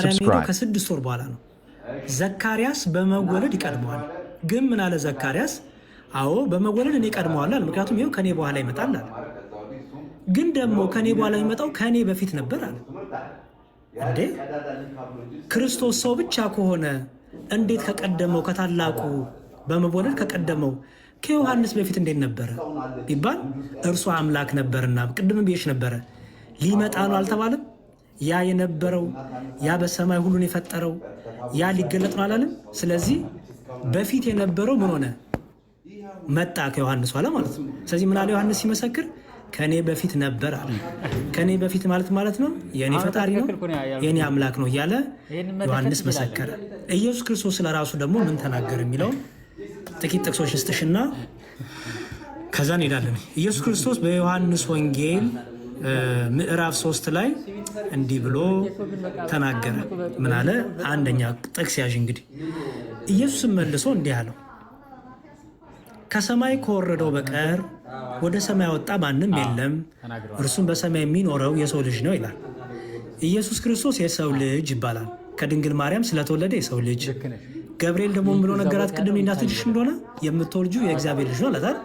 ሄደው ከ6 ወር በኋላ ነው። ዘካርያስ በመወለድ ይቀድመዋል። ግን ምን አለ ዘካርያስ? አዎ በመወለድ እኔ ቀድመዋል አለ። ምክንያቱም ይኸው ከኔ በኋላ ይመጣል አለ። ግን ደግሞ ከኔ በኋላ የሚመጣው ከኔ በፊት ነበር አለ። እንዴ ክርስቶስ ሰው ብቻ ከሆነ እንዴት ከቀደመው ከታላቁ በመወለድ ከቀደመው ከዮሐንስ በፊት እንዴት ነበረ ቢባል እርሱ አምላክ ነበርና፣ ቅድም ብዬሽ ነበረ ሊመጣ ነው አልተባለም? ያ የነበረው ያ በሰማይ ሁሉን የፈጠረው ያ ሊገለጥ ነው አላለም? ስለዚህ በፊት የነበረው ምን ሆነ? መጣ ከዮሐንስ ኋላ ማለት ነው። ስለዚህ ምን አለ ዮሐንስ ሲመሰክር? ከኔ በፊት ነበር አለ። ከኔ በፊት ማለት ነው የኔ ፈጣሪ ነው የኔ አምላክ ነው እያለ ዮሐንስ መሰከረ። ኢየሱስ ክርስቶስ ስለራሱ ደግሞ ምን ተናገረ የሚለው ጥቂት ጥቅሶች ልስጥሽና ከዛ እንሄዳለን። ኢየሱስ ክርስቶስ በዮሐንስ ወንጌል ምዕራፍ 3 ላይ እንዲህ ብሎ ተናገረ። ምን አለ? አንደኛ ጥቅስ ያዥ እንግዲህ። ኢየሱስም መልሶ እንዲህ አለው፣ ከሰማይ ከወረደው በቀር ወደ ሰማይ ወጣ ማንም የለም፣ እርሱም በሰማይ የሚኖረው የሰው ልጅ ነው ይላል። ኢየሱስ ክርስቶስ የሰው ልጅ ይባላል። ከድንግል ማርያም ስለተወለደ የሰው ልጅ። ገብርኤል ደግሞ ብሎ ነገራት ቅድም እናት ልጅሽ እንደሆነ የምትወልጁ የእግዚአብሔር ልጅ ነው አላት።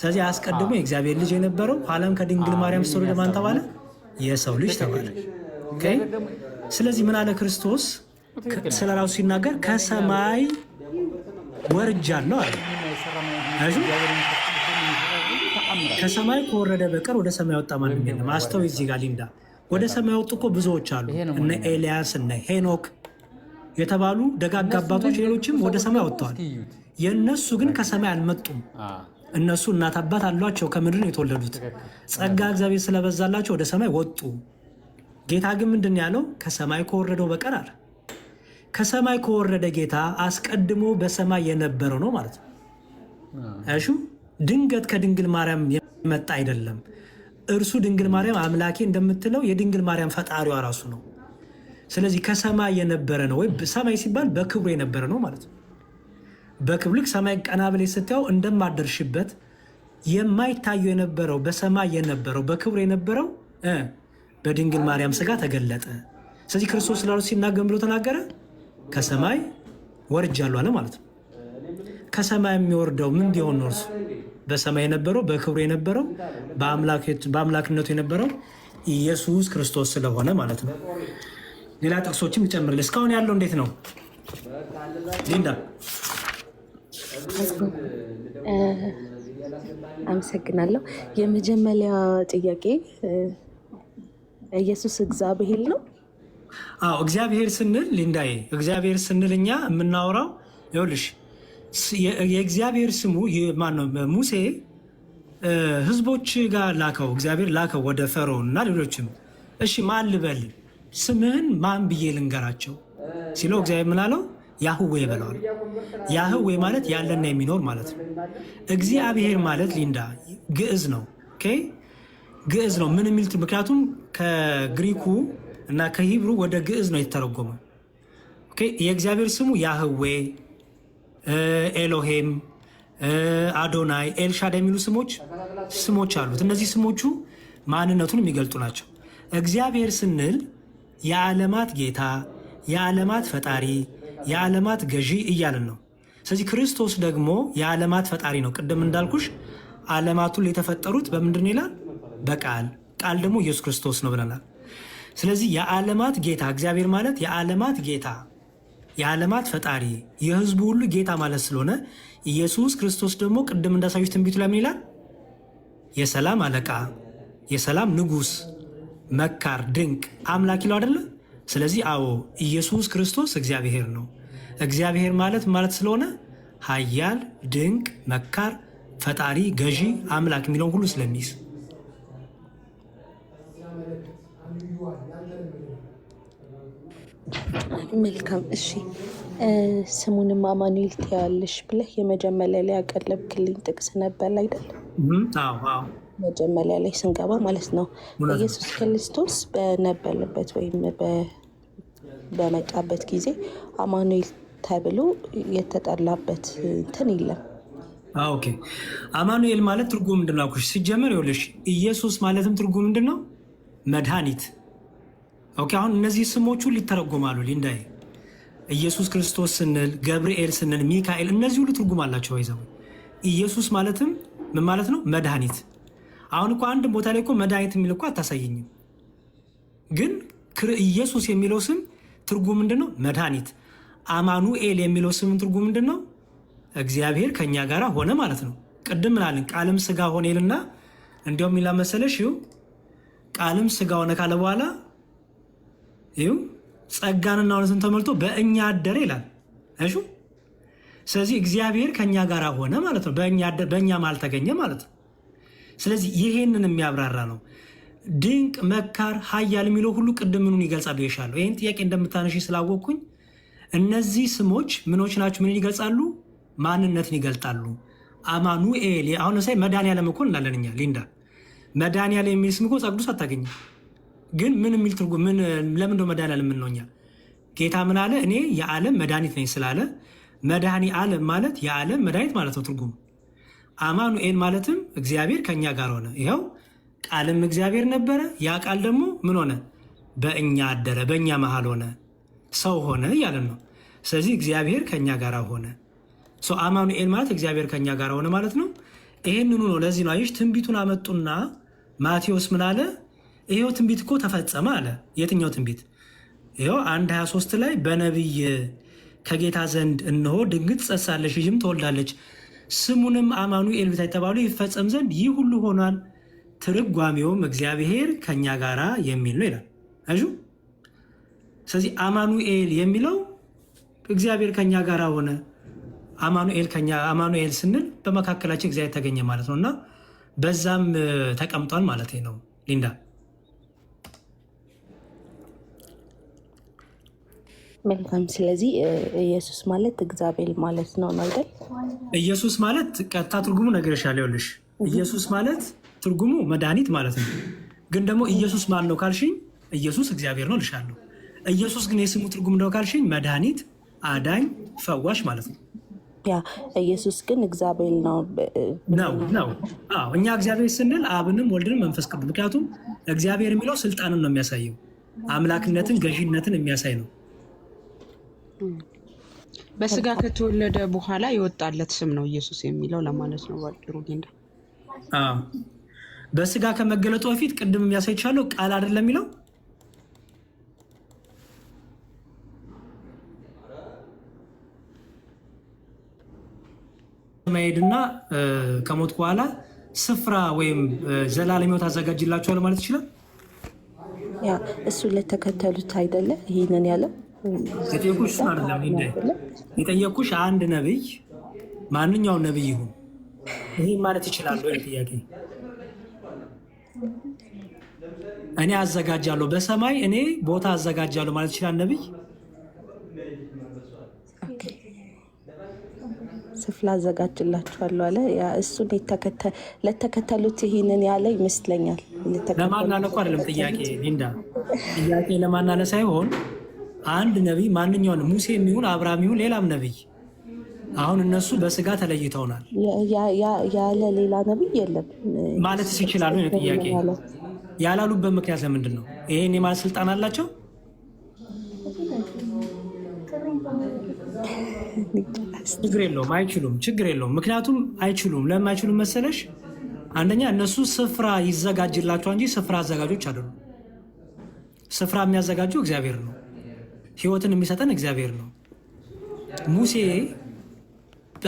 ስለዚህ አስቀድሞ የእግዚአብሔር ልጅ የነበረው ኋላም ከድንግል ማርያም ስተወለደ ማን ተባለ? የሰው ልጅ ተባለ። ስለዚህ ምን አለ ክርስቶስ ስለ ራሱ ሲናገር? ከሰማይ ወርጃለሁ አለ። ከሰማይ ከወረደ በቀር ወደ ሰማይ ወጣ ማንም የለም። አስተው እዚህ ጋር ሊንዳ ወደ ሰማይ ወጡ እኮ ብዙዎች አሉ። እነ ኤልያስ እነ ሄኖክ የተባሉ ደጋግ አባቶች ሌሎችም ወደ ሰማይ ወጥተዋል። የእነሱ ግን ከሰማይ አልመጡም። እነሱ እናት አባት አሏቸው፣ ከምድር ነው የተወለዱት። ጸጋ እግዚአብሔር ስለበዛላቸው ወደ ሰማይ ወጡ። ጌታ ግን ምንድን ያለው? ከሰማይ ከወረደው በቀር አለ። ከሰማይ ከወረደ ጌታ አስቀድሞ በሰማይ የነበረው ነው ማለት ነው። እሺ ድንገት ከድንግል ማርያም የመጣ አይደለም። እርሱ ድንግል ማርያም አምላኬ እንደምትለው የድንግል ማርያም ፈጣሪዋ ራሱ ነው። ስለዚህ ከሰማይ የነበረ ነው። ወይ ሰማይ ሲባል በክብሩ የነበረ ነው ማለት ነው። በክብሩ ልክ ሰማይ ቀና ብለሽ ስታየው እንደማደርሽበት የማይታየው የነበረው በሰማይ የነበረው በክብሩ የነበረው በድንግል ማርያም ስጋ ተገለጠ። ስለዚህ ክርስቶስ ስላሉ ሲናገር ብሎ ተናገረ፣ ከሰማይ ወርጃለሁ አለ ማለት ነው። ከሰማይ የሚወርደው ምን እንዲሆን ነው? እርሱ በሰማይ የነበረው በክብሩ የነበረው በአምላክነቱ የነበረው ኢየሱስ ክርስቶስ ስለሆነ ማለት ነው። ሌላ ጥቅሶችም ይጨምርል። እስካሁን ያለው እንዴት ነው ሊንዳ? አመሰግናለሁ። የመጀመሪያ ጥያቄ ኢየሱስ እግዚአብሔር ነው? አዎ እግዚአብሔር ስንል ሊንዳዬ፣ እግዚአብሔር ስንል እኛ የምናወራው ይኸውልሽ የእግዚአብሔር ስሙ ማነው? ሙሴ ህዝቦች ጋር ላከው፣ እግዚአብሔር ላከው ወደ ፈርዖን እና ሌሎችም። እሺ ማን ልበል? ስምህን ማን ብዬ ልንገራቸው ሲለው እግዚአብሔር ምን አለው? ያህዌ ይበለዋል። ያህዌ ማለት ያለና የሚኖር ማለት ነው። እግዚአብሔር ማለት ሊንዳ ግዕዝ ነው። ግዕዝ ነው። ምን የሚል? ምክንያቱም ከግሪኩ እና ከሂብሩ ወደ ግዕዝ ነው የተተረጎመ። የእግዚአብሔር ስሙ ያህዌ፣ ኤሎሄም፣ አዶናይ፣ ኤልሻዳ የሚሉ ስሞች አሉት። እነዚህ ስሞቹ ማንነቱን የሚገልጡ ናቸው። እግዚአብሔር ስንል የዓለማት ጌታ፣ የዓለማት ፈጣሪ፣ የዓለማት ገዢ እያልን ነው። ስለዚህ ክርስቶስ ደግሞ የዓለማት ፈጣሪ ነው። ቅድም እንዳልኩሽ ዓለማቱን የተፈጠሩት በምንድን ይላል? በቃል። ቃል ደግሞ ኢየሱስ ክርስቶስ ነው ብለናል። ስለዚህ የዓለማት ጌታ እግዚአብሔር ማለት የዓለማት ጌታ፣ የዓለማት ፈጣሪ፣ የህዝቡ ሁሉ ጌታ ማለት ስለሆነ ኢየሱስ ክርስቶስ ደግሞ ቅድም እንዳሳዩት ትንቢቱ ላይ ምን ይላል? የሰላም አለቃ፣ የሰላም ንጉሥ፣ መካር፣ ድንቅ አምላክ ይለው አይደለ? ስለዚህ አዎ ኢየሱስ ክርስቶስ እግዚአብሔር ነው። እግዚአብሔር ማለት ስለሆነ ኃያል፣ ድንቅ፣ መካር፣ ፈጣሪ፣ ገዢ፣ አምላክ የሚለውን ሁሉ ስለሚይዝ መልካም። እሺ ስሙንም አማኑኤል ትያለሽ ብለህ የመጀመሪያ ላይ ያቀለብክልኝ ጥቅስ ነበር አይደል? መጀመሪያ ላይ ስንገባ ማለት ነው ኢየሱስ ክርስቶስ በነበረበት ወይም በመጣበት ጊዜ አማኑኤል ተብሎ የተጠላበት እንትን የለም። ኦኬ አማኑኤል ማለት ትርጉም ምንድን ነው? ሲጀመር ይኸውልሽ ኢየሱስ ማለትም ትርጉም ምንድን ነው? መድኃኒት ኦኬ አሁን እነዚህ ስሞቹ ሊተረጎማሉ ሊንዳይ ኢየሱስ ክርስቶስ ስንል ገብርኤል ስንል ሚካኤል እነዚህ ሁሉ ትርጉም አላቸው። ይዘው ኢየሱስ ማለትም ምን ማለት ነው? መድኃኒት። አሁን እኮ አንድ ቦታ ላይ እኮ መድኃኒት የሚል እኮ አታሳየኝም። ግን ኢየሱስ የሚለው ስም ትርጉም ምንድን ነው? መድኃኒት። አማኑኤል የሚለው ስም ትርጉም ምንድን ነው? እግዚአብሔር ከኛ ጋር ሆነ ማለት ነው። ቅድም ምናልን ቃልም ስጋ ሆነ ይልና እንዲያውም የሚላ መሰለሽ ይኸው ቃልም ስጋ ሆነ ካለ በኋላ ይኸው ጸጋንና እውነትን ተሞልቶ በእኛ አደረ ይላል። እሺ ስለዚህ እግዚአብሔር ከኛ ጋር ሆነ ማለት ነው። በእኛ ማል ተገኘ ማለት ነው። ስለዚህ ይሄንን የሚያብራራ ነው። ድንቅ መካር ኃያል የሚለው ሁሉ ቅድም ምኑን ይገልጻሉ ይሻለሁ። ይህን ጥያቄ እንደምታነሺ ስላወቅኩኝ እነዚህ ስሞች ምኖች ናቸው? ምን ይገልጻሉ? ማንነትን ይገልጣሉ። አማኑኤል አሁን ሳይ መድኃኒዓለም እኮ እንላለን እኛ ሊንዳ። መድኃኒዓለም የሚል ስም እኮ መጽሐፍ ቅዱስ አታገኝም። ግን ምን የሚል ትርጉም ለምን እንደው መድኃኒዓለም ምን ነው? እኛ ጌታ ምን አለ? እኔ የዓለም መድኃኒት ነኝ ስላለ መድኃኒዓለም ማለት የዓለም መድኃኒት ማለት ነው ትርጉሙ። አማኑኤል ማለትም እግዚአብሔር ከኛ ጋር ሆነ። ይኸው ቃልም እግዚአብሔር ነበረ፣ ያ ቃል ደግሞ ምን ሆነ? በእኛ አደረ፣ በእኛ መሃል ሆነ፣ ሰው ሆነ እያለን ነው። ስለዚህ እግዚአብሔር ከኛ ጋር ሆነ። አማኑኤል ማለት እግዚአብሔር ከኛ ጋር ሆነ ማለት ነው። ይሄንኑ ነው። ለዚህ ነው አየሽ ትንቢቱን አመጡና ማቴዎስ ምን አለ? ይሄው ትንቢት እኮ ተፈጸመ አለ። የትኛው ትንቢት? ይኸው 1:23 ላይ በነቢይ ከጌታ ዘንድ እነሆ ድንግት ትጸንሳለች፣ ልጅም ትወልዳለች፣ ስሙንም አማኑኤል ብላ የተባሉ ይፈጸም ዘንድ ይህ ሁሉ ሆኗል፣ ትርጓሜውም እግዚአብሔር ከኛ ጋራ የሚል ነው ይላል። አዩ ስለዚህ አማኑኤል የሚለው እግዚአብሔር ከኛ ጋራ ሆነ። አማኑኤል ስንል በመካከላችን እግዚአብሔር ተገኘ ማለት ነው እና በዛም ተቀምጧል ማለት ነው ሊንዳ። መልካም። ስለዚህ ኢየሱስ ማለት እግዚአብሔር ማለት ነው አይደል? ኢየሱስ ማለት ቀጥታ ትርጉሙ ነግሬሻለሁ። ይኸውልሽ ኢየሱስ ማለት ትርጉሙ መድኃኒት ማለት ነው። ግን ደግሞ ኢየሱስ ማን ነው ካልሽኝ ኢየሱስ እግዚአብሔር ነው ልሻለሁ። ኢየሱስ ግን የስሙ ትርጉም ነው ካልሽኝ መድኃኒት፣ አዳኝ፣ ፈዋሽ ማለት ነው። ያ ኢየሱስ ግን እግዚአብሔር ነው ነው። እኛ እግዚአብሔር ስንል አብንም ወልድንም መንፈስ ቅዱስ። ምክንያቱም እግዚአብሔር የሚለው ስልጣንን ነው የሚያሳየው፣ አምላክነትን ገዢነትን የሚያሳይ ነው። በስጋ ከተወለደ በኋላ የወጣለት ስም ነው ኢየሱስ የሚለው ለማለት ነው። ባጭሩ ጌንዳ በስጋ ከመገለጡ በፊት ቅድም የሚያሳይቻለው ቃል አይደለም የሚለው መሄድና ከሞት በኋላ ስፍራ ወይም ዘላለም ሕይወት አዘጋጅላቸዋል ማለት ይችላል። ያ እሱ ለተከተሉት አይደለ ይሄንን ያለው የጠየኩሽ አይደለም። የጠየኩሽ አንድ ነብይ ማንኛውም ነብይ ይሁን ይሄ ማለት ይችላል ወይ ጥያቄ። እኔ አዘጋጃለሁ በሰማይ እኔ ቦታ አዘጋጃለሁ ማለት ይችላል ነብይ? ስፍራ አዘጋጅላችኋለሁ አለ። ያ እሱን ለተከተሉት ይሄንን ያለ ይመስለኛል። ለማናለ እኮ አይደለም ጥያቄ ሊንዳ፣ ጥያቄ ለማናለ ሳይሆን አንድ ነቢይ ማንኛውን ሙሴ የሚሆን አብርሃም ይሁን ሌላም ነቢይ አሁን እነሱ በስጋ ተለይተውናል ያለ ሌላ ነቢይ የለም ማለት ይችላሉ። ጥያቄ ያላሉበት ምክንያት ለምንድን ነው? ይሄን የማለት ስልጣን አላቸው? ችግር የለውም አይችሉም። ችግር የለውም። ምክንያቱም አይችሉም። ለምን አይችሉም መሰለሽ? አንደኛ እነሱ ስፍራ ይዘጋጅላቸው እንጂ ስፍራ አዘጋጆች አይደሉም። ስፍራ የሚያዘጋጀው እግዚአብሔር ነው። ሕይወትን የሚሰጠን እግዚአብሔር ነው። ሙሴ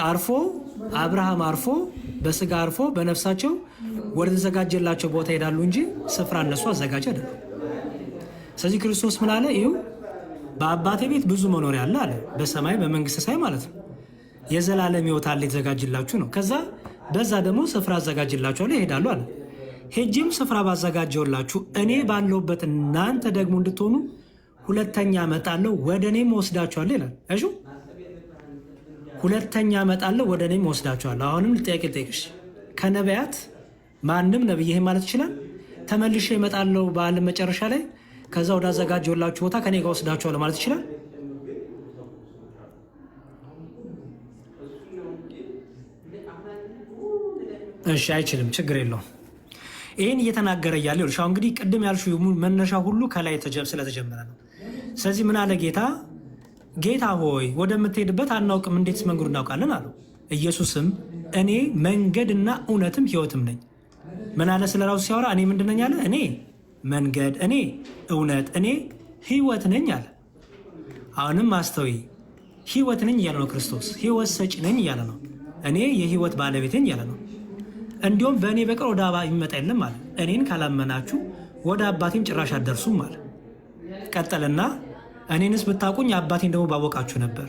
አርፎ አብርሃም አርፎ በስጋ አርፎ በነፍሳቸው ወደ ተዘጋጀላቸው ቦታ ይሄዳሉ እንጂ ስፍራ እነሱ አዘጋጅ አይደሉም። ስለዚህ ክርስቶስ ምን አለ? ይኸው በአባቴ ቤት ብዙ መኖሪያ አለ አለ። በሰማይ በመንግስት ሳይ ማለት ነው። የዘላለም ሕይወት አለ የተዘጋጅላችሁ ነው። ከዛ በዛ ደግሞ ስፍራ አዘጋጅላችኋለሁ ይሄዳሉ አለ። ሄጄም ስፍራ ባዘጋጀውላችሁ እኔ ባለሁበት እናንተ ደግሞ እንድትሆኑ ሁለተኛ እመጣለሁ ወደ እኔም ወስዳችኋለሁ ይላል። እሺ ሁለተኛ እመጣለሁ ወደ እኔም ወስዳችኋለሁ። አሁንም ጥያቄ ልጠይቅሽ፣ ከነቢያት ማንም ነብይ ይሄን ማለት ይችላል? ተመልሼ እመጣለሁ በዓለም መጨረሻ ላይ ከዛ ወደ አዘጋጀውላችሁ ቦታ ከኔ ጋር ወስዳችኋለሁ ማለት ይችላል? እሺ አይችልም። ችግር የለውም። ይህን እየተናገረ እያለ ይኸውልሽ አሁን እንግዲህ ቅድም ያልሽው መነሻ ሁሉ ከላይ ስለተጀመረ ነው። ስለዚህ ምን አለ ጌታ? ጌታ ሆይ ወደምትሄድበት አናውቅም፣ እንዴትስ መንገዱ እናውቃለን አለው። ኢየሱስም እኔ መንገድና እውነትም ሕይወትም ነኝ። ምን አለ ስለ ራሱ ሲያወራ? እኔ ምንድን ነኝ አለ? እኔ መንገድ፣ እኔ እውነት፣ እኔ ሕይወት ነኝ አለ። አሁንም አስተውይ፣ ሕይወት ነኝ እያለ ነው ክርስቶስ። ሕይወት ሰጪ ነኝ እያለ ነው። እኔ የሕይወት ባለቤት ነኝ እያለ ነው። እንዲሁም በእኔ በቀር ወደ አብ የሚመጣ የለም አለ። እኔን ካላመናችሁ ወደ አባቴም ጭራሽ አትደርሱም አለ። ቀጠልና እኔንስ ብታውቁኝ አባቴን ደግሞ ባወቃችሁ ነበር።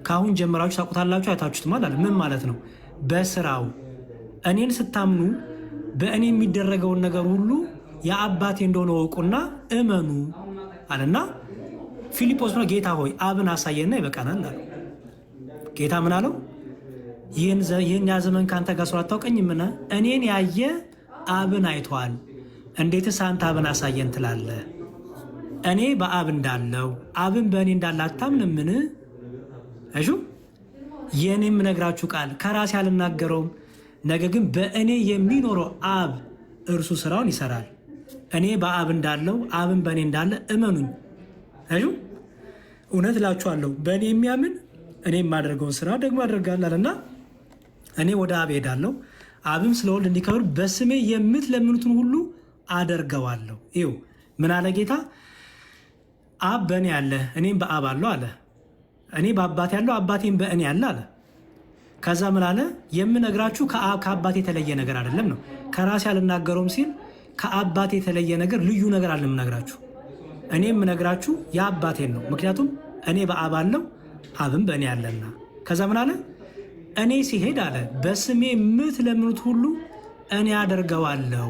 ከአሁን ጀምራችሁ ታውቁታላችሁ፣ አይታችሁትማል አለ። ምን ማለት ነው? በስራው እኔን ስታምኑ በእኔ የሚደረገውን ነገር ሁሉ የአባቴ እንደሆነ ወቁና እመኑ አለና ፊልጶስ ነው ጌታ ሆይ አብን አሳየና ይበቃናል አለ። ጌታ ምን አለው? ይህን ያ ዘመን ከአንተ ጋር ሰው አታውቀኝምና እኔን ያየ አብን አይቷል። እንዴትስ አንተ አብን አሳየን ትላለህ? እኔ በአብ እንዳለው አብን በእኔ እንዳለ አታምንምን? እሹ የእኔ የምነግራችሁ ቃል ከራሴ አልናገረውም፣ ነገር ግን በእኔ የሚኖረው አብ እርሱ ስራውን ይሰራል። እኔ በአብ እንዳለው አብን በእኔ እንዳለ እመኑኝ። እሹ እውነት እላችኋለሁ በእኔ የሚያምን እኔ የማደርገውን ስራ ደግሞ ያደርጋልና እኔ ወደ አብ ሄዳለሁ፣ አብም ስለ ወልድ እንዲከብር በስሜ የምትለምኑትን ሁሉ አደርገዋለሁ። ይኸው ምን አለ ጌታ? አብ በእኔ አለ፣ እኔም በአብ አለው አለ። እኔ በአባቴ ያለው አባቴም በእኔ አለ አለ። ከዛ ምን አለ? የምነግራችሁ ከአባቴ የተለየ ነገር አይደለም ነው። ከራሴ አልናገረውም ሲል ከአባቴ የተለየ ነገር ልዩ ነገር አለ የምነግራችሁ። እኔ የምነግራችሁ የአባቴን ነው፣ ምክንያቱም እኔ በአብ አለው አብም በእኔ አለና። ከዛ ምን አለ? እኔ ሲሄድ አለ በስሜ የምትለምኑት ሁሉ እኔ አደርገዋለሁ።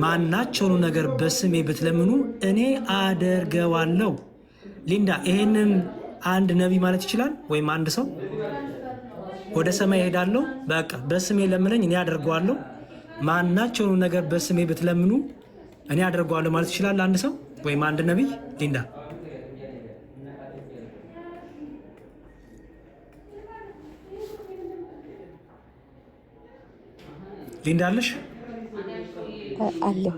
ማናቸውኑ ነገር በስሜ ብትለምኑ እኔ አደርገዋለሁ። ሊንዳ ይሄንን አንድ ነቢይ ማለት ይችላል? ወይም አንድ ሰው ወደ ሰማይ እሄዳለሁ፣ በቃ በስሜ ለምነኝ እኔ አደርገዋለሁ፣ ማናቸውኑ ነገር በስሜ ብትለምኑ እኔ አደርገዋለሁ ማለት ይችላል አንድ ሰው ወይም አንድ ነቢይ? ሊንዳ ሊንዳ አለሽ? አለሁ።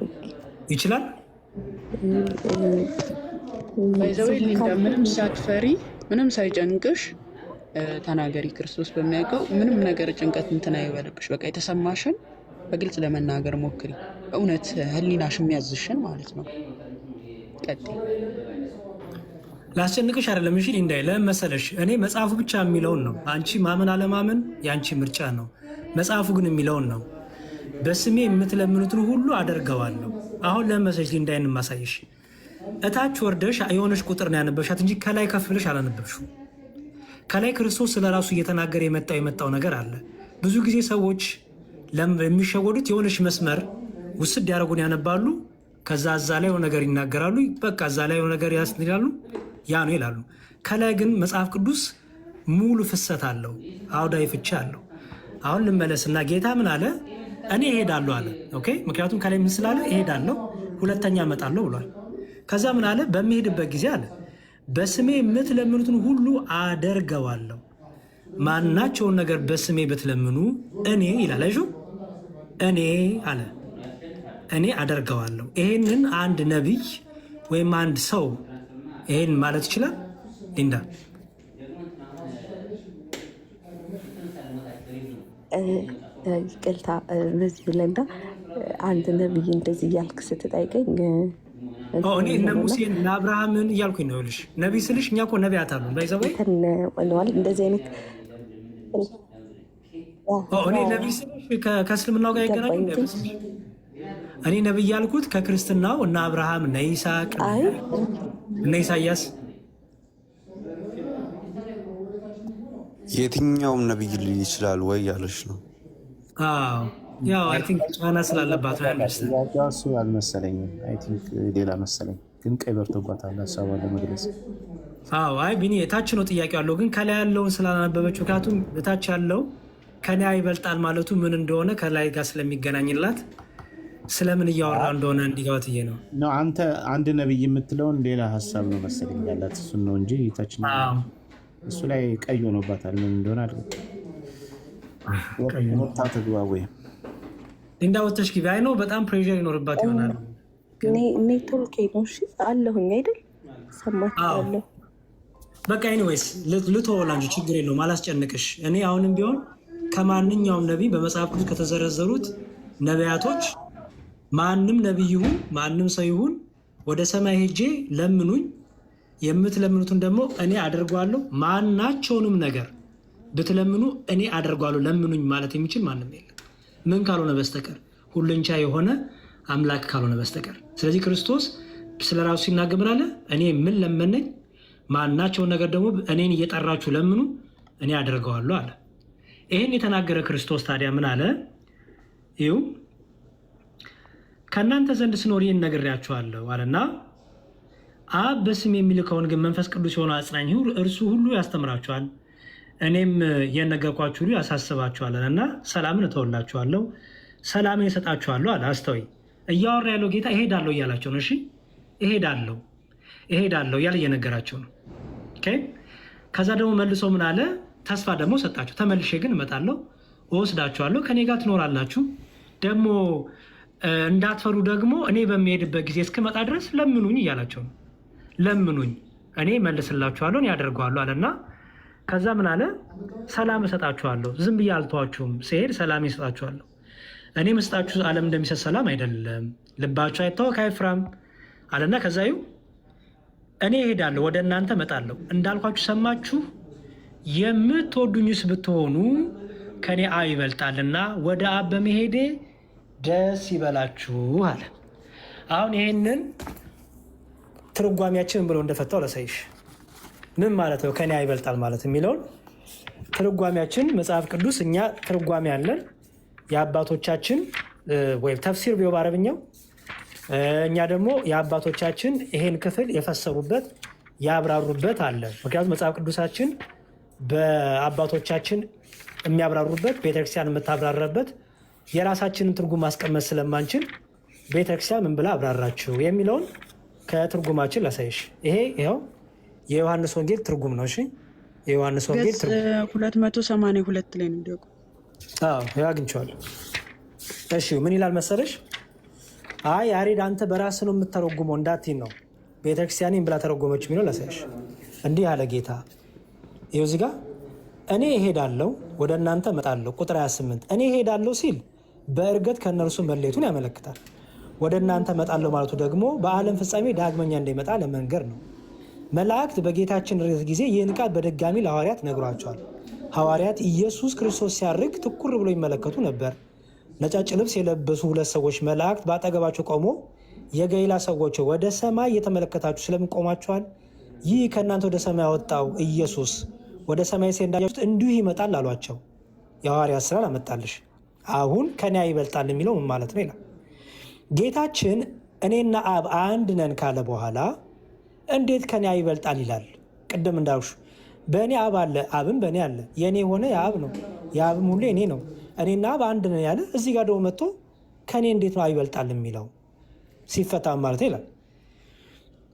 ይችላል ባይዘዌ ሊንዳ ምንም ሳትፈሪ ምንም ሳይጨንቅሽ ተናገሪ። ክርስቶስ በሚያውቀው ምንም ነገር ጭንቀት እንትን አይበልብሽ። በቃ የተሰማሽን በግልጽ ለመናገር ሞክሪ። እውነት ህሊናሽ የሚያዝሽን ማለት ነው። ቀጥይ። ላስጨንቅሽ አይደለም። እሺ ሊንዳ ለምን መሰለሽ? እኔ መጽሐፉ ብቻ የሚለውን ነው። አንቺ ማመን አለማመን የአንቺ ምርጫ ነው። መጽሐፉ ግን የሚለውን ነው። በስሜ የምትለምኑትን ሁሉ አደርገዋለሁ። አሁን ለመሰለሽ ሊንዳይን ማሳየሽ እታች ወርደሽ የሆነች ቁጥር ነው ያነበብሻት እንጂ ከላይ ከፍ ብለሽ አላነበብሽው። ከላይ ክርስቶስ ስለ ራሱ እየተናገረ የመጣው ነገር አለ። ብዙ ጊዜ ሰዎች የሚሸወዱት የሆነች መስመር ውስድ ያደረጉን ያነባሉ። ከዛ እዛ ላይ የሆነ ነገር ይናገራሉ። በቃ እዛ ላይ የሆነ ነገር ያስላሉ፣ ያ ነው ይላሉ። ከላይ ግን መጽሐፍ ቅዱስ ሙሉ ፍሰት አለው፣ አውዳዊ ፍቻ አለው። አሁን ልመለስና ጌታ ምን አለ? እኔ እሄዳለሁ አለ። ኦኬ፣ ምክንያቱም ከላይ ምን ስላለ እሄዳለሁ፣ ሁለተኛ እመጣለሁ ብሏል። ከዛ ምን አለ? በሚሄድበት ጊዜ አለ በስሜ የምትለምኑትን ሁሉ አደርገዋለሁ። ማናቸውን ነገር በስሜ ብትለምኑ እኔ ይላል። እኔ አለ እኔ አደርገዋለሁ። ይሄንን አንድ ነቢይ ወይም አንድ ሰው ይሄን ማለት ይችላል? ሊንዳ ይቅርታ፣ በዚህ ለንዳ አንድ ነቢይ እንደዚህ እያልክ ስትጠይቀኝ እኔ እነ ሙሴን እነ አብርሃምን እያልኩኝ ነው ልሽ። ነቢይ ስልሽ እኛ እኮ ነቢያት አሉ ባይዘወይ እንደዚህ አይነት እኔ ነቢይ ስልሽ ከእስልምናው ጋር ይገናኝ። እኔ ነቢይ ያልኩት ከክርስትናው እነ አብርሃም እነ ይስሐቅ እነ ኢሳያስ የትኛውም ነቢይ ሊል ይችላል ወይ ያለሽ ነው? ያው አይ ቲንክ ጫና ስላለባት እሱ አልመሰለኝም። አይ ቲንክ ሌላ መሰለኝ፣ ግን ቀይ በርቶባታል ሀሳቧን ለመግለጽ። አይ ቢኒ የታች ነው ጥያቄ ያለው፣ ግን ከላይ ያለውን ስላላነበበች፣ ምክንያቱም በታች ያለው ከኔ ይበልጣል ማለቱ ምን እንደሆነ ከላይ ጋር ስለሚገናኝላት ስለምን እያወራ እንደሆነ እንዲገባት እየ ነው። አንተ አንድ ነቢይ የምትለውን ሌላ ሀሳብ ነው መሰለኝ ያላት፣ እሱን ነው እንጂ ታች እሱ ላይ ቀይ ሆኖባታል። ምን እንደሆነ አድርገ ወታ ተግባ ወይ እንዳወተሽ ግቢ። አይ ነው በጣም ፕሬዠር ይኖርባት ይሆናል። ኔትወርክ ነው አለሁኝ አይደል? ሰማችኋለሁ። በቃ ኤኒዌይስ ልትወላ እንጂ ችግር የለውም፣ አላስጨንቅሽ። እኔ አሁንም ቢሆን ከማንኛውም ነቢይ በመጽሐፍ ቅዱስ ከተዘረዘሩት ነቢያቶች ማንም ነቢይ ይሁን ማንም ሰው ይሁን ወደ ሰማይ ሄጄ ለምኑኝ፣ የምትለምኑትን ደግሞ እኔ አደርጓለሁ፣ ማናቸውንም ነገር ብትለምኑ እኔ አደርጓለሁ ለምኑኝ ማለት የሚችል ማንም የለም፣ ምን ካልሆነ በስተቀር ሁሉን ቻይ የሆነ አምላክ ካልሆነ በስተቀር። ስለዚህ ክርስቶስ ስለ ራሱ ሲናገር ምን አለ? እኔ ምን ለመነኝ፣ ማናቸውን ነገር ደግሞ እኔን እየጠራችሁ ለምኑ እኔ አደርገዋለሁ አለ። ይህን የተናገረ ክርስቶስ ታዲያ ምን አለ? ይኸው ከእናንተ ዘንድ ስኖር ይህን ነግሬያችኋለሁ አለና አብ በስም የሚልከውን ግን መንፈስ ቅዱስ የሆነ አጽናኝ እርሱ ሁሉ ያስተምራችኋል፣ እኔም የነገርኳችሁ ሁሉ ያሳስባችኋል እና ሰላምን እተውላችኋለሁ፣ ሰላምን እሰጣችኋለሁ አለ። አስተውይ፣ እያወራ ያለው ጌታ እሄዳለሁ እያላቸው ነው። እሺ እሄዳለሁ እያለ እየነገራቸው ነው። ከዛ ደግሞ መልሶ ምን አለ? ተስፋ ደግሞ ሰጣቸው። ተመልሼ ግን እመጣለሁ፣ እወስዳችኋለሁ፣ ከኔ ጋር ትኖራላችሁ፣ ደግሞ እንዳትፈሩ ደግሞ እኔ በሚሄድበት ጊዜ እስክመጣ ድረስ ለምኑኝ እያላቸው ነው። ለምኑኝ እኔ መልስላችኋለሁ፣ እኔ ያደርገዋለሁ አለና ከዛ ምን አለ? ሰላም እሰጣችኋለሁ፣ ዝም ብዬ አልተዋችሁም፣ ስሄድ ሰላም እሰጣችኋለሁ። እኔ መስጣችሁ ዓለም እንደሚሰጥ ሰላም አይደለም፣ ልባችሁ አይታወክ አይፍራም አለና ከዛ እኔ እሄዳለሁ፣ ወደ እናንተ እመጣለሁ፣ እንዳልኳችሁ ሰማችሁ፣ የምትወዱኝስ ብትሆኑ ከኔ አብ ይበልጣልና ወደ አብ በመሄዴ ደስ ይበላችሁ አለ። አሁን ይሄንን ትርጓሜያችን ብሎ እንደፈታው ለሰይሽ ምን ማለት ነው? ከኔ ይበልጣል ማለት የሚለውን ትርጓሜያችን መጽሐፍ ቅዱስ እኛ ትርጓሜ ያለን የአባቶቻችን ወይም ተፍሲር ቢሆን በአረብኛው እኛ ደግሞ የአባቶቻችን ይሄን ክፍል የፈሰሩበት ያብራሩበት አለ። ምክንያቱም መጽሐፍ ቅዱሳችን በአባቶቻችን የሚያብራሩበት ቤተክርስቲያን የምታብራራበት የራሳችንን ትርጉም ማስቀመጥ ስለማንችል ቤተክርስቲያን ምን ብላ አብራራችሁ የሚለውን ከትርጉማችን ላሳይሽ። ይኸው የዮሐንስ ወንጌል ትርጉም ነው። እሺ የዮሐንስ ወንጌል ትርጉም 282 ላይ ነው እንደው አግኝቼዋለሁ። እሺ ምን ይላል መሰለሽ? አይ ያሬድ አንተ በራስህ ነው የምተረጉመው እንዳትዪ ነው ቤተክርስቲያኔን ብላ ተረጎመች የሚለው ላሳይሽ። እንዲህ አለ ጌታ። ይኸው እዚህ ጋር እኔ እሄዳለሁ ወደ እናንተ እመጣለሁ። ቁጥር 28 እኔ እሄዳለሁ ሲል በእርግጥ ከእነርሱ መለየቱን ያመለክታል። ወደ እናንተ እመጣለሁ ማለቱ ደግሞ በዓለም ፍጻሜ ዳግመኛ እንደሚመጣ ለመንገር ነው። መላእክት በጌታችን ርዕት ጊዜ ይህን ቃል በድጋሚ ለሐዋርያት ነግሯቸዋል። ሐዋርያት ኢየሱስ ክርስቶስ ሲያርግ ትኩር ብሎ ይመለከቱ ነበር። ነጫጭ ልብስ የለበሱ ሁለት ሰዎች መላእክት በአጠገባቸው ቆሞ የገሊላ ሰዎች ወደ ሰማይ እየተመለከታችሁ ስለምን ቆማችኋል? ይህ ከእናንተ ወደ ሰማይ ያወጣው ኢየሱስ ወደ ሰማይ ሲሄድ እንዳያችሁት እንዲሁ ይመጣል አሏቸው። የሐዋርያት ሥራ አመጣልሽ። አሁን ከኔ ይበልጣል የሚለው ምን ማለት ነው ይላል። ጌታችን እኔና አብ አንድ ነን ካለ በኋላ እንዴት ከኔ ይበልጣል ይላል? ቅድም እንዳልኩሽ በእኔ አብ አለ፣ አብም በእኔ አለ። የእኔ የሆነ የአብ ነው፣ የአብም ሁሉ የኔ ነው። እኔና አብ አንድ ነን ያለ እዚህ ጋር ደግሞ መጥቶ ከኔ እንዴት ነው ይበልጣል የሚለው ሲፈታ ማለት ይላል።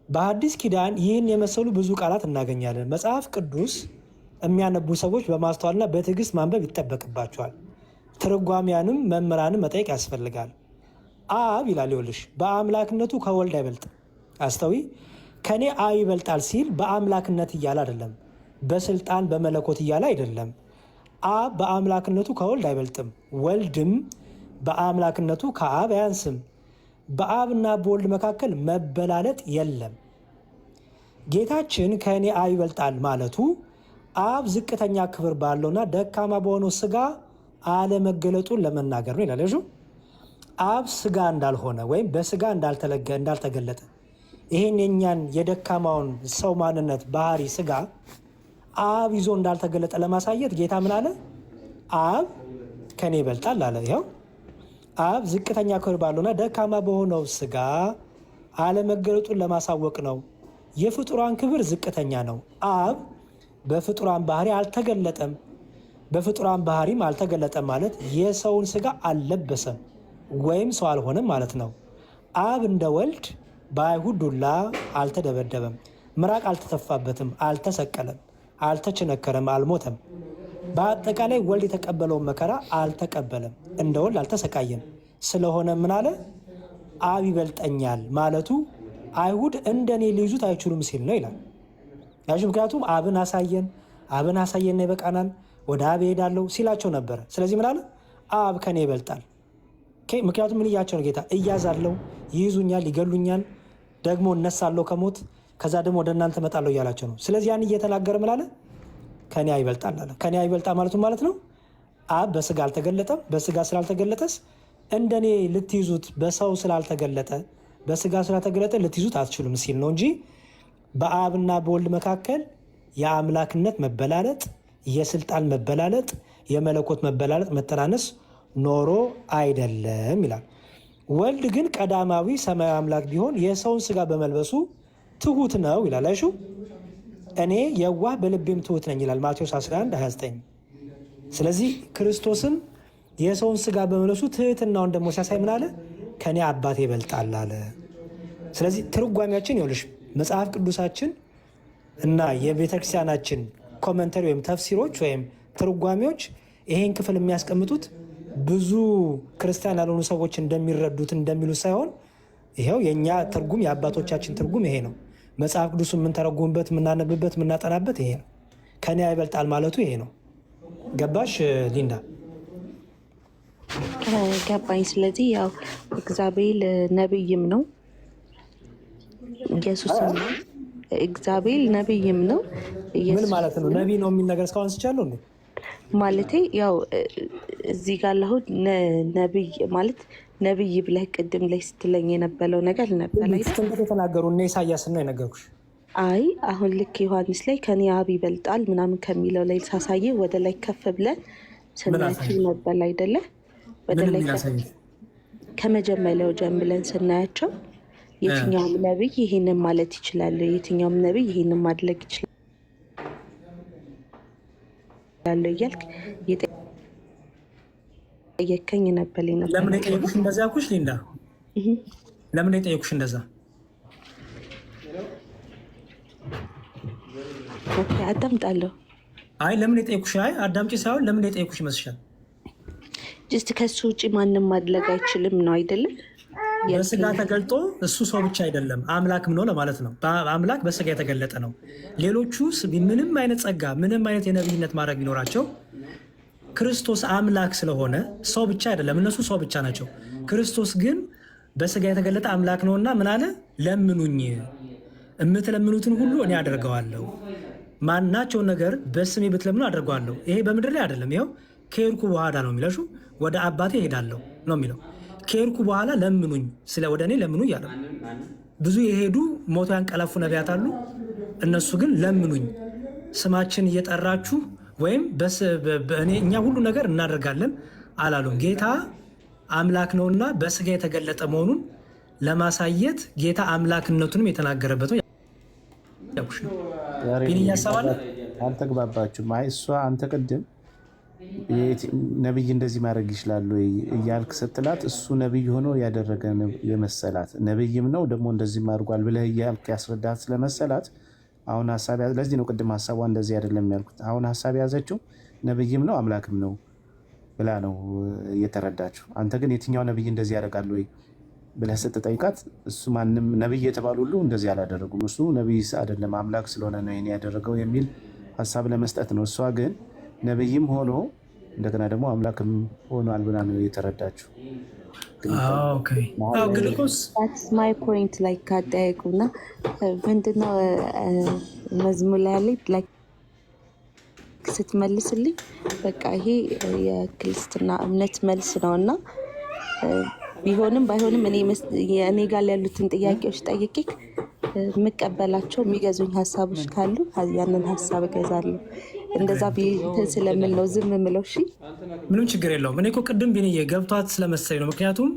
በአዲስ ኪዳን ይህን የመሰሉ ብዙ ቃላት እናገኛለን። መጽሐፍ ቅዱስ የሚያነቡ ሰዎች በማስተዋልና በትዕግስት ማንበብ ይጠበቅባቸዋል። ትርጓሚያንም መምህራንም መጠየቅ ያስፈልጋል። አብ ይላል ይኸውልሽ በአምላክነቱ ከወልድ አይበልጥም። አስተዊ ከኔ አብ ይበልጣል ሲል በአምላክነት እያለ አይደለም፣ በስልጣን በመለኮት እያለ አይደለም። አብ በአምላክነቱ ከወልድ አይበልጥም፣ ወልድም በአምላክነቱ ከአብ አያንስም። በአብና በወልድ መካከል መበላለጥ የለም። ጌታችን ከእኔ አብ ይበልጣል ማለቱ አብ ዝቅተኛ ክብር ባለውና ደካማ በሆነው ስጋ አለመገለጡን ለመናገር ነው ይላል። አብ ስጋ እንዳልሆነ ወይም በስጋ እንዳልተገለጠ ይህን የኛን የደካማውን ሰው ማንነት ባህሪ ስጋ አብ ይዞ እንዳልተገለጠ ለማሳየት ጌታ ምን አለ? አብ ከኔ ይበልጣል አለ። ይኸው አብ ዝቅተኛ ክብር ባለውና ደካማ በሆነው ስጋ አለመገለጡን ለማሳወቅ ነው። የፍጡራን ክብር ዝቅተኛ ነው። አብ በፍጡራን ባህሪ አልተገለጠም። በፍጡራን ባህሪም አልተገለጠም ማለት የሰውን ስጋ አልለበሰም ወይም ሰው አልሆነም ማለት ነው። አብ እንደ ወልድ በአይሁድ ዱላ አልተደበደበም፣ ምራቅ አልተተፋበትም፣ አልተሰቀለም፣ አልተቸነከረም፣ አልሞተም። በአጠቃላይ ወልድ የተቀበለውን መከራ አልተቀበለም፣ እንደ ወልድ አልተሰቃየም፣ ስለሆነ ምን አለ? አብ ይበልጠኛል ማለቱ አይሁድ እንደኔ ሊይዙት አይችሉም ሲል ነው ይላል። ምክንያቱም አብን አሳየን ይበቃናል፣ ወደ አብ እሄዳለሁ ሲላቸው ነበረ። ስለዚህ ምን አለ? አብ ከኔ ይበልጣል። ምክንያቱም ምን እያቸው ነው ጌታ? እያዛለሁ፣ ይይዙኛል፣ ይገሉኛል፣ ደግሞ እነሳለሁ ከሞት ከዛ ደግሞ ወደ እናንተ እመጣለሁ እያላቸው ነው። ስለዚህ ያን እየተናገረ ምን አለ? ከኔ ይበልጣል አለ። ከኔ ይበልጣል ማለቱ ማለት ነው አብ በስጋ አልተገለጠም። በስጋ ስላልተገለጠስ እንደኔ ልትይዙት በሰው ስላልተገለጠ በስጋ ስላልተገለጠ ልትይዙት አትችሉም ሲል ነው እንጂ በአብና በወልድ መካከል የአምላክነት መበላለጥ፣ የስልጣን መበላለጥ፣ የመለኮት መበላለጥ መተናነስ ኖሮ አይደለም ይላል። ወልድ ግን ቀዳማዊ ሰማያዊ አምላክ ቢሆን የሰውን ስጋ በመልበሱ ትሁት ነው ይላል። አይሹ እኔ የዋህ በልቤም ትሁት ነኝ ይላል ማቴዎስ 11:29። ስለዚህ ክርስቶስም የሰውን ስጋ በመልበሱ ትህትናውን ደግሞ ሲያሳይ ምን አለ? ከኔ አባቴ ይበልጣል አለ። ስለዚህ ትርጓሜያችን ይኸውልሽ መጽሐፍ ቅዱሳችን እና የቤተክርስቲያናችን ኮመንተሪ ወይም ተፍሲሮች ወይም ትርጓሜዎች ይሄን ክፍል የሚያስቀምጡት ብዙ ክርስቲያን ያልሆኑ ሰዎች እንደሚረዱት እንደሚሉት ሳይሆን ይኸው የእኛ ትርጉም የአባቶቻችን ትርጉም ይሄ ነው። መጽሐፍ ቅዱስ የምንተረጉምበት የምናነብበት የምናጠናበት ይሄ ነው። ከኔ ይበልጣል ማለቱ ይሄ ነው። ገባሽ ሊንዳ? ገባኝ። ስለዚህ ያው እግዚአብሔር ነብይም ነው ኢየሱስም ነው። እግዚአብሔር ነብይም ነው። ምን ማለት ነው? ነብይ ነው የሚል ነገር እስካሁን ስቻለሁ እንዴ? ማለቴ ያው እዚህ ጋር ለሁን ነብይ ማለት ነብይ ብለህ ቅድም ላይ ስትለኝ የነበረው ነገር ነበር ላይ ተናገሩ እና ኢሳያስ ነው የነገርኩሽ። አይ አሁን ልክ ዮሐንስ ላይ ከኔ አብ ይበልጣል ምናምን ከሚለው ላይ ሳሳየ ወደ ላይ ከፍ ብለን ስናያቸው ነበር አይደለ? ወደ ላይ ከመጀመሪያው ጀምረን ስናያቸው የትኛውም ነብይ ይሄንን ማለት ይችላል፣ የትኛውም ነብይ ይሄንን ማድረግ ይችላል እያልክ የጠየከኝ ነበር። ለምን የጠየቁሽ እንደዛ ያልኩሽ ሊንዳ? ለምን የጠየቁሽ እንደዛ? አዳምጣለሁ። አይ ለምን የጠየቁሽ? አይ አዳምጪ ሳይሆን ለምን የጠየቁሽ ይመስልሻል? ጅስት ከሱ ውጭ ማንም ማድረግ አይችልም ነው አይደለም? በስጋ ተገልጦ እሱ ሰው ብቻ አይደለም አምላክም ነው ለማለት ነው። አምላክ በስጋ የተገለጠ ነው። ሌሎቹ ምንም አይነት ጸጋ ምንም አይነት የነብይነት ማድረግ ቢኖራቸው ክርስቶስ አምላክ ስለሆነ ሰው ብቻ አይደለም። እነሱ ሰው ብቻ ናቸው። ክርስቶስ ግን በስጋ የተገለጠ አምላክ ነውና ምን አለ? ለምኑኝ፣ የምትለምኑትን ሁሉ እኔ አደርገዋለሁ። ማናቸውን ነገር በስሜ ብትለምኑ አደርገዋለሁ። ይሄ በምድር ላይ አይደለም። ይኸው ከሄድኩ በኋላ ነው የሚለሹ ወደ አባቴ እሄዳለሁ ነው የሚለው። ከሄድኩ በኋላ ለምኑኝ፣ ስለ ወደ እኔ ለምኑ እያለ ብዙ የሄዱ ሞቶ ያንቀላፉ ነቢያት አሉ። እነሱ ግን ለምኑኝ ስማችን እየጠራችሁ ወይም እኛ ሁሉ ነገር እናደርጋለን አላሉም። ጌታ አምላክ ነውና በስጋ የተገለጠ መሆኑን ለማሳየት ጌታ አምላክነቱንም የተናገረበት ነው። ቢን እያሰባለ አልተግባባችሁም። አይ እሷ አንተ ቅድም ነብይ እንደዚህ ማድረግ ይችላል ወይ እያልክ ስትላት እሱ ነብይ ሆኖ ያደረገ የመሰላት ነብይም ነው ደግሞ እንደዚህ አድርጓል ብለህ እያልክ ያስረዳት ስለመሰላት አሁን ሀሳብ ለዚህ ነው ቅድም ሀሳቧ እንደዚህ አይደለም ያልኩት። አሁን ሀሳብ ያዘችው ነብይም ነው አምላክም ነው ብላ ነው እየተረዳችው። አንተ ግን የትኛው ነብይ እንደዚህ ያደርጋል ወይ ብለህ ስትጠይቃት እሱ ማንም ነብይ የተባሉ ሁሉ እንደዚህ አላደረጉም፣ እሱ ነብይ አይደለም አምላክ ስለሆነ ነው ይሄን ያደረገው የሚል ሀሳብ ለመስጠት ነው። እሷ ግን ነብይም ሆኖ እንደገና ደግሞ አምላክም ሆኗል ብላ ነው የተረዳችው። ማይ ፖይንት ላይ ካጠያየቁና ምንድነው መዝሙር ላይ ስትመልስልኝ በቃ ይሄ የክርስትና እምነት መልስ ነው እና ቢሆንም ባይሆንም እኔ ጋር ያሉትን ጥያቄዎች ጠይቄ የምቀበላቸው የሚገዙኝ ሀሳቦች ካሉ ያንን ሀሳብ እገዛለሁ። እንደዛ ስለምል ነው ዝም ምለው። እሺ ምንም ችግር የለውም። እኔ እኮ ቅድም ቢንዬ ገብቷት ስለመሰለኝ ነው። ምክንያቱም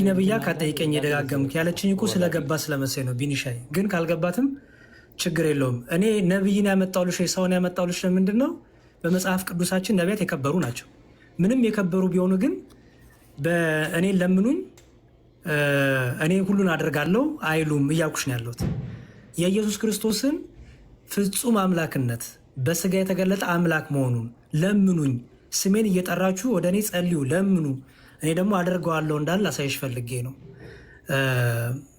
ነብያ ካጠይቀኝ የደጋገምክ ያለችኝ እኮ ስለገባ ስለመሰለኝ ነው። ቢኒሻይ ግን ካልገባትም ችግር የለውም። እኔ ነብይን ያመጣሁልሽ ሰውን ያመጣሁልሽ ለምንድን ነው? በመጽሐፍ ቅዱሳችን ነቢያት የከበሩ ናቸው። ምንም የከበሩ ቢሆኑ ግን በእኔ ለምኑኝ እኔ ሁሉን አደርጋለሁ አይሉም እያልኩሽ ነው ያለሁት። የኢየሱስ ክርስቶስን ፍጹም አምላክነት በስጋ የተገለጠ አምላክ መሆኑን ለምኑኝ፣ ስሜን እየጠራችሁ ወደ እኔ ጸልዩ፣ ለምኑ፣ እኔ ደግሞ አደርገዋለሁ እንዳል ላሳይሽ ፈልጌ ነው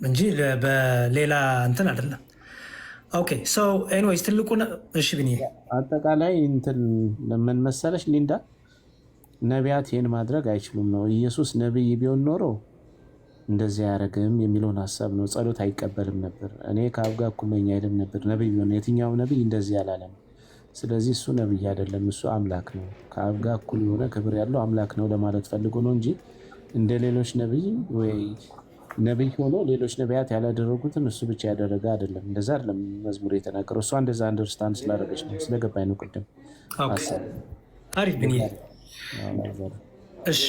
እንጂ በሌላ እንትን አይደለም። ኦኬ ሰው ኤኒዌይስ ትልቁ እሺ ብኔ አጠቃላይ እንትን ምን መሰለሽ ሊንዳ ነቢያት ይህን ማድረግ አይችሉም ነው። ኢየሱስ ነቢይ ቢሆን ኖሮ እንደዚህ አያደርግም የሚለውን ሀሳብ ነው። ጸሎት አይቀበልም ነበር። እኔ ከአብ ጋር እኩል ነኝ አይልም ነበር። ነቢይ ቢሆን የትኛው ነቢይ እንደዚህ አላለም። ስለዚህ እሱ ነቢይ አይደለም፣ እሱ አምላክ ነው። ከአብ ጋር እኩል የሆነ ክብር ያለው አምላክ ነው ለማለት ፈልጎ ነው እንጂ እንደ ሌሎች ነቢይ ወይ ነቢይ ሆኖ ሌሎች ነቢያት ያላደረጉትን እሱ ብቻ ያደረገ አይደለም። እንደዛ አይደለም መዝሙር የተናገረው። እሷ እንደዛ አንደርስታንድ ስላደረገች ነው፣ ስለገባኝ ነው። ቅድም አሪፍ ግን እሺ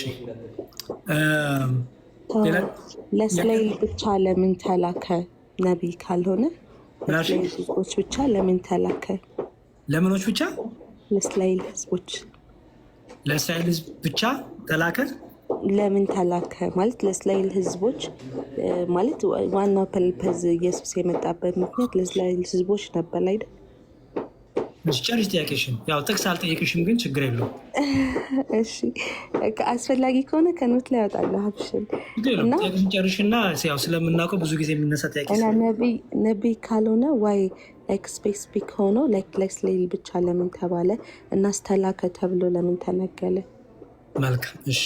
ለእስራኤል ብቻ ለምን ተላከ? ነቢይ ካልሆነ ለእስራኤል ህዝቦች ብቻ ለምን ተላከ? ለምኖች ብቻ? ለእስራኤል ህዝቦች ለእስራኤል ህዝብ ብቻ ተላከ? ለምን ተላከ ማለት ለእስራኤል ህዝቦች ማለት ዋናው ፐርፐዝ ኢየሱስ የመጣበት ምክንያት ለእስራኤል ህዝቦች ነበር አይደል? ጨርሽ ጥያቄሽን። ያው ጥቅስ አልጠየቅሽም ግን ችግር የለውም። እሺ አስፈላጊ ከሆነ ከኖት ላይ ያወጣለሁ። ሀብሽን እና ጨርሽና ያው ስለምናውቀው ብዙ ጊዜ የሚነሳ ጥያቄ ነቢይ ካልሆነ ዋይ ላይክ ስፔሲፊክ ሆኖ ላይክ ለእስራኤል ብቻ ለምን ተባለ? እናስተላከ ተብሎ ለምን ተነገለ? መልካም እሺ።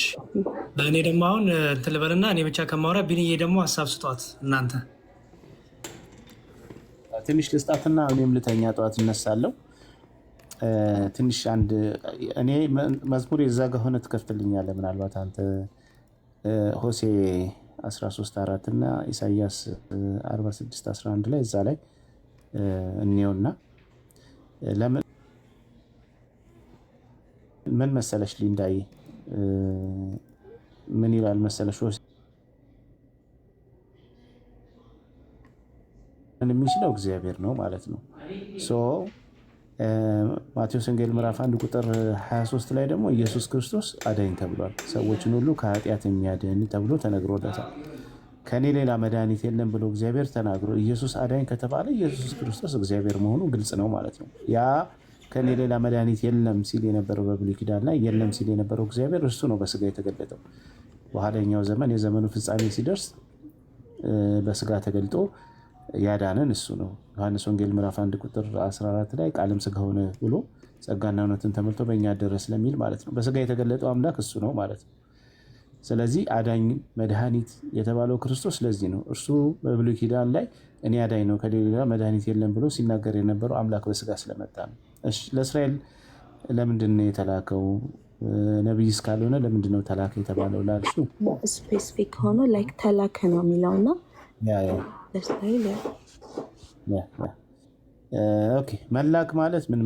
እኔ ደግሞ አሁን እንትን ልበልና እኔ ብቻ ከማውራ ቢንዬ ደግሞ ሀሳብ ስጧት። እናንተ ትንሽ ልስጣትና እኔም ልተኛ ጠዋት እነሳለሁ። ትንሽ አንድ እኔ መዝሙር የዛ ጋ ሆነ ትከፍትልኛለህ። ምናልባት አንተ ሆሴ 13:4 እና ኢሳያስ 46:11 ላይ እዛ ላይ እንየውና ለምን ምን መሰለሽ ሊንዳይ ምን ይላል መሰለሽ የሚችለው እግዚአብሔር ነው ማለት ነው። ማቴዎስ ወንጌል ምዕራፍ 1 ቁጥር 23 ላይ ደግሞ ኢየሱስ ክርስቶስ አዳኝ ተብሏል። ሰዎችን ሁሉ ከኃጢአት የሚያድን ተብሎ ተነግሮለታል። ከኔ ሌላ መድኃኒት የለም ብሎ እግዚአብሔር ተናግሮ ኢየሱስ አዳኝ ከተባለ ኢየሱስ ክርስቶስ እግዚአብሔር መሆኑ ግልጽ ነው ማለት ነው። ያ ከኔ ሌላ መድኃኒት የለም ሲል የነበረው በብሉይ ኪዳን ላይ የለም ሲል የነበረው እግዚአብሔር እሱ ነው በስጋ የተገለጠው። በኋለኛው ዘመን የዘመኑ ፍጻሜ ሲደርስ በስጋ ተገልጦ ያዳነን እሱ ነው። ዮሐንስ ወንጌል ምዕራፍ 1 ቁጥር 14 ላይ ቃልም ስጋ ሆነ ብሎ ጸጋና እውነትን ተሞልቶ በእኛ አደረ ስለሚል ማለት ነው። በስጋ የተገለጠው አምላክ እሱ ነው ማለት ነው። ስለዚህ አዳኝ መድኃኒት የተባለው ክርስቶስ ስለዚህ ነው። እርሱ በብሉይ ኪዳን ላይ እኔ አዳኝ ነው ከሌላ መድኃኒት የለም ብሎ ሲናገር የነበረው አምላክ በስጋ ስለመጣ ነው። ለእስራኤል ለምንድን ነው የተላከው? ነቢይ እስካልሆነ ለምንድን ነው ተላከ የተባለው? ላልሽው ስፔሲፊክ ሆኖ ላይክ ተላከ ነው የሚለውና መላክ ማለት ምን